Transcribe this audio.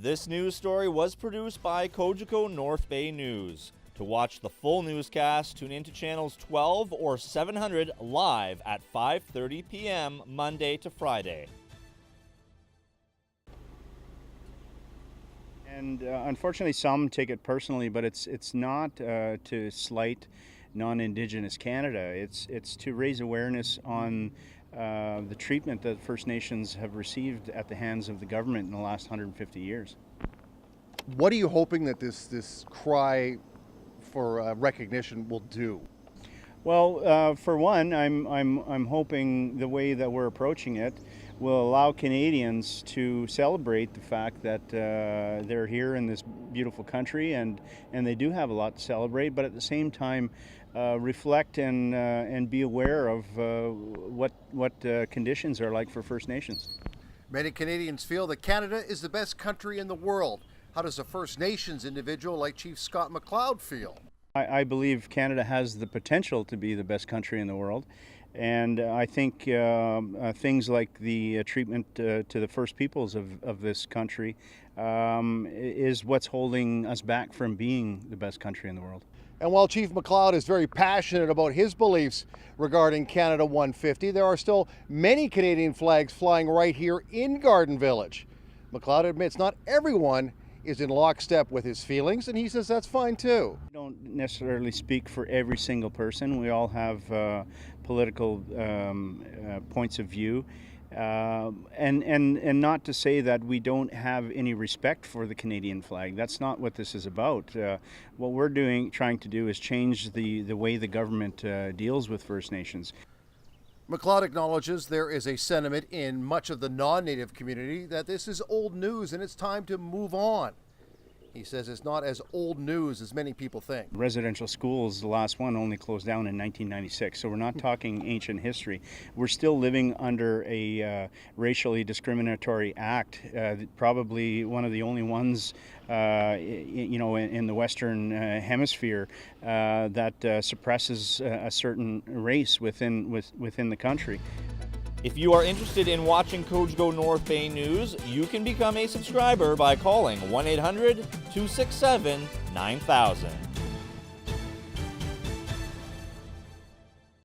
This news story was produced by Cogeco North Bay News. To watch the full newscast, tune into channels 12 or 700 live at 5:30 p.m. Monday to Friday. And unfortunately, some take it personally, but it's not to slight non-Indigenous Canada. It's to raise awareness on the treatment that First Nations have received at the hands of the government in the last 150 years. What are you hoping that this cry for recognition will do? Well, for one, I'm hoping the way that we're approaching it will allow Canadians to celebrate the fact that they're here in this beautiful country, and they do have a lot to celebrate. But at the same time, reflect and be aware of what conditions are like for First Nations. Many Canadians feel that Canada is the best country in the world. How does a First Nations individual like Chief Scott Mcleod feel? I believe Canada has the potential to be the best country in the world, and I think things like the treatment to the First Peoples of this country is what's holding us back from being the best country in the world. And while Chief Mcleod is very passionate about his beliefs regarding Canada 150, there are still many Canadian flags flying right here in Garden Village. Mcleod admits not everyone is in lockstep with his feelings, and he says that's fine too. I don't necessarily speak for every single person. We all have political points of view, and not to say that we don't have any respect for the Canadian flag. That's not what this is about. What we're trying to do is change the way the government deals with First Nations. Mcleod acknowledges there is a sentiment in much of the non-Native community that this is old news and it's time to move on. He says it's not as old news as many people think. Residential schools, the last one, only closed down in 1996, so we're not talking ancient history. We're still living under a racially discriminatory act, probably one of the only ones in the Western Hemisphere that suppresses a certain race within the country. If you are interested in watching Cogeco North Bay News, you can become a subscriber by calling 1-800-267-9000.